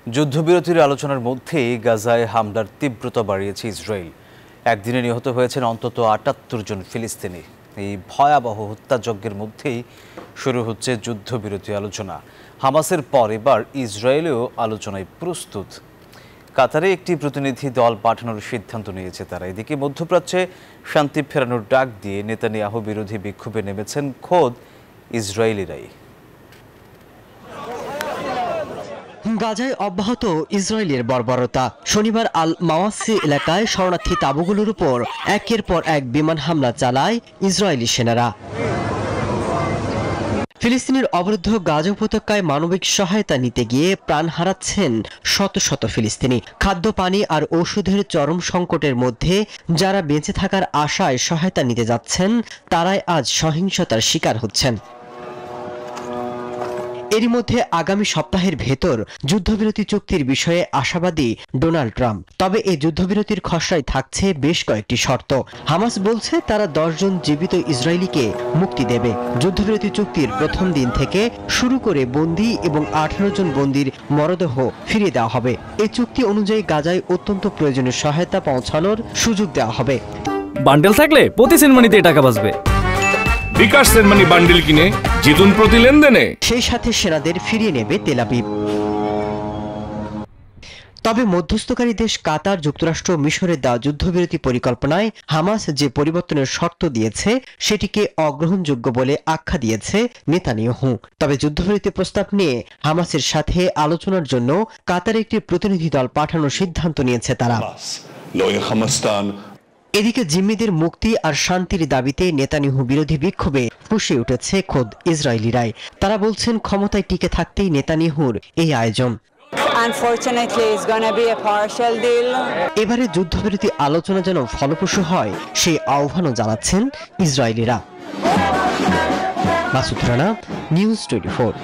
যুদ্ধবিরতির আলোচনার মধ্যেই গাজায় হামলার তীব্রতা বাড়িয়েছে ইসরায়েল। একদিনে নিহত হয়েছেন অন্তত ৭৮ জন ফিলিস্তিনি। এই ভয়াবহ হত্যাযজ্ঞের মধ্যেই শুরু হচ্ছে যুদ্ধবিরতি আলোচনা। হামাসের পর এবার ইসরায়েলেও আলোচনায় প্রস্তুত। কাতারে একটি প্রতিনিধি দল পাঠানোর সিদ্ধান্ত নিয়েছে তারা। এদিকে মধ্যপ্রাচ্যে শান্তি ফেরানোর ডাক দিয়ে নেতানিয়াহু বিরোধী বিক্ষোভে নেমেছেন খোদ ইসরায়েলিরাই। গাজায় অব্যাহত ইসরায়েলের বর্বরতা। শনিবার আল মাওয়াসি এলাকায় শরণার্থী তাঁবুগুলোর উপর একের পর এক বিমান হামলা চালায় ইসরায়েলি সেনারা। ফিলিস্তিনের অবরুদ্ধ গাজা উপত্যকায় মানবিক সহায়তা নিতে গিয়ে প্রাণ হারাচ্ছেন শত শত ফিলিস্তিনি। খাদ্য, পানি আর ঔষধের চরম সংকটের মধ্যে যারা বেঁচে থাকার আশায় সহায়তা নিতে যাচ্ছেন, তারাই আজ সহিংসতার শিকার হচ্ছেন। এরই মধ্যে আগামী সপ্তাহের ভেতর যুদ্ধবিরতি চুক্তির বিষয়ে আশাবাদী ডোনাল্ড ট্রাম্প। তবে এই যুদ্ধবিরতির খসড়ায় থাকছে বেশ কয়েকটি শর্ত। হামাস বলছে তারা 10 জন জীবিত ইসরায়েলিকে মুক্তি দেবে। যুদ্ধবিরতি চুক্তির প্রথম দিন থেকে শুরু করে বন্দী এবং 18 জন বন্দীর মরদেহ ফিরিয়ে দেওয়া হবে। এই চুক্তি অনুযায়ী গাজায় অত্যন্ত প্রয়োজনীয় সহায়তা পৌঁছানোর সুযোগ দেওয়া হবে। বান্ডেল থাকলে প্রতি সেনমানিতে টাকা বাঁচবে। বিকাশ সেনমানি বান্ডেল কিনে জিতুন প্রতি লেনদেনে। সেই সাথে সেনাদের ফিরিয়ে নেবে তেল আবিব। তবে মধ্যস্থকারী দেশ কাতার, যুক্তরাষ্ট্র, মিশরের দেওয়া যুদ্ধবিরতি পরিকল্পনায় হামাস যে পরিবর্তনের শর্ত দিয়েছে সেটিকে অগ্রহণযোগ্য বলে আখ্যা দিয়েছে নেতানিয়াহু। তবে যুদ্ধবিরতি প্রস্তাব নিয়ে হামাসের সাথে আলোচনার জন্য কাতারে একটি প্রতিনিধি দল পাঠানোর সিদ্ধান্ত নিয়েছে তারা। এদিকে জিম্মিদের মুক্তি আর শান্তির দাবিতে নেতানিয়াহু বিরোধী বিক্ষোভে ফুঁসে উঠেছে খোদ ইসরায়েলিরাই। তারা বলছেন ক্ষমতায় টিকে থাকতেই নেতানিয়াহুর এই আয়োজন। এবারে যুদ্ধবিরতি আলোচনা যেন ফলপ্রসূ হয় সেই আহ্বানও জানাচ্ছেন ইসরায়েলিরা। মাসুদ রানা, নিউজ 24।